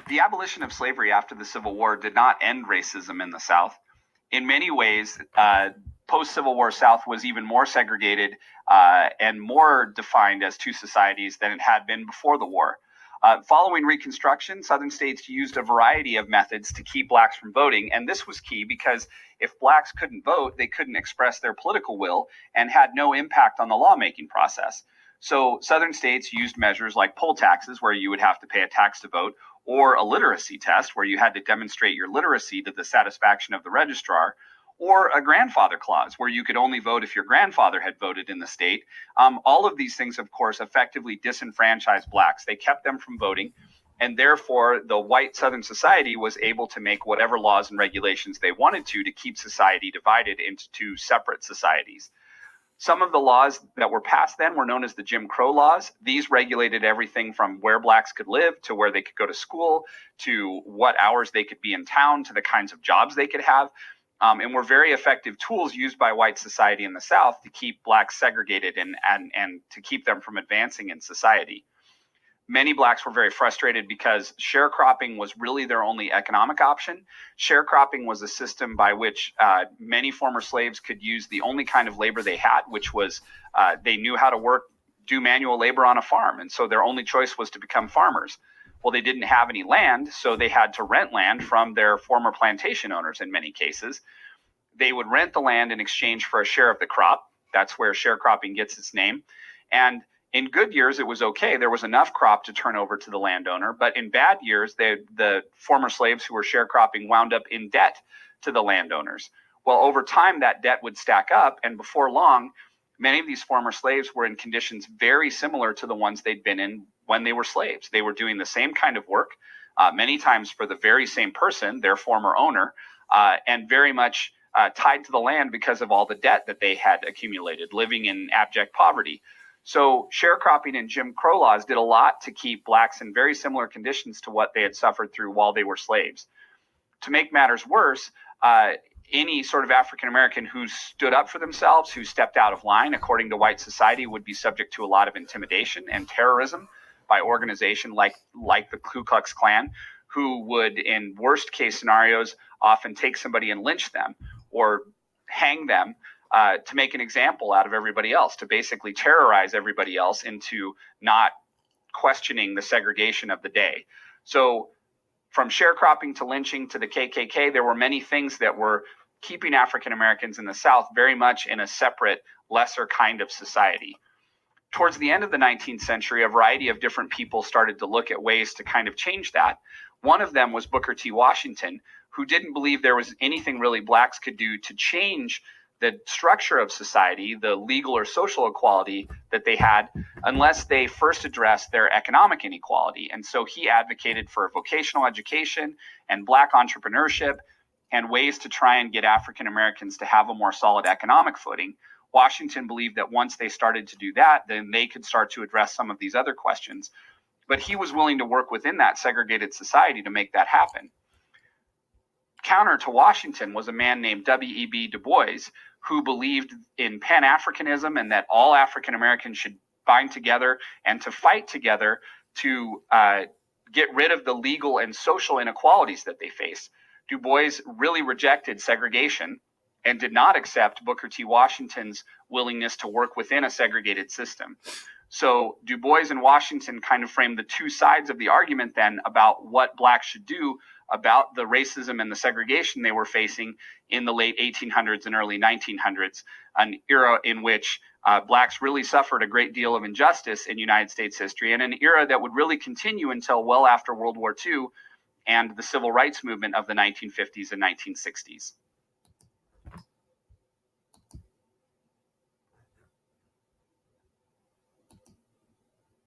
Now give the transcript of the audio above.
The abolition of slavery after the Civil War did not end racism in the South. In many ways, post-Civil War South was even more segregated and more defined as two societies than it had been before the war. Following Reconstruction, Southern states used a variety of methods to keep blacks from voting, and this was key because if blacks couldn't vote, they couldn't express their political will and had no impact on the lawmaking process. So Southern states used measures like poll taxes, where you would have to pay a tax to vote, or a literacy test, where you had to demonstrate your literacy to the satisfaction of the registrar, or a grandfather clause, where you could only vote if your grandfather had voted in the state. All of these things, of course, effectively disenfranchised blacks. They kept them from voting, and therefore the white Southern society was able to make whatever laws and regulations they wanted to keep society divided into two separate societies. Some of the laws that were passed then were known as the Jim Crow laws. These regulated everything from where blacks could live to where they could go to school, to what hours they could be in town, to the kinds of jobs they could have. And were very effective tools used by white society in the South to keep blacks segregated and to keep them from advancing in society. Many blacks were very frustrated because sharecropping was really their only economic option. Sharecropping was a system by which many former slaves could use the only kind of labor they had, which was they knew how to do manual labor on a farm. And so their only choice was to become farmers. Well, they didn't have any land, so they had to rent land from their former plantation owners in many cases. They would rent the land in exchange for a share of the crop. That's where sharecropping gets its name. And in good years, it was okay. There was enough crop to turn over to the landowner. But in bad years, the former slaves who were sharecropping wound up in debt to the landowners. Well, over time, that debt would stack up. And before long, many of these former slaves were in conditions very similar to the ones they'd been in when they were slaves. They were doing the same kind of work, many times for the very same person, their former owner, and very much tied to the land because of all the debt that they had accumulated, living in abject poverty. So sharecropping and Jim Crow laws did a lot to keep blacks in very similar conditions to what they had suffered through while they were slaves. To make matters worse, any sort of African American who stood up for themselves, who stepped out of line, according to white society, would be subject to a lot of intimidation and terrorism by organization like the Ku Klux Klan, who would, in worst case scenarios, often take somebody and lynch them or hang them to make an example out of everybody else, to basically terrorize everybody else into not questioning the segregation of the day. So from sharecropping to lynching to the KKK, there were many things that were keeping African Americans in the South very much in a separate, lesser kind of society. Towards the end of the 19th century, a variety of different people started to look at ways to kind of change that. One of them was Booker T. Washington, who didn't believe there was anything really blacks could do to change the structure of society, the legal or social equality that they had, unless they first addressed their economic inequality. And so he advocated for vocational education and black entrepreneurship and ways to try and get African Americans to have a more solid economic footing. Washington believed that once they started to do that, then they could start to address some of these other questions. But he was willing to work within that segregated society to make that happen. Counter to Washington was a man named W.E.B. Du Bois, who believed in Pan-Africanism and that all African Americans should bind together and to fight together to get rid of the legal and social inequalities that they face. Du Bois really rejected segregation and did not accept Booker T. Washington's willingness to work within a segregated system. So Du Bois and Washington kind of framed the two sides of the argument then about what blacks should do about the racism and the segregation they were facing in the late 1800s and early 1900s, an era in which blacks really suffered a great deal of injustice in United States history, and an era that would really continue until well after World War II and the civil rights movement of the 1950s and 1960s.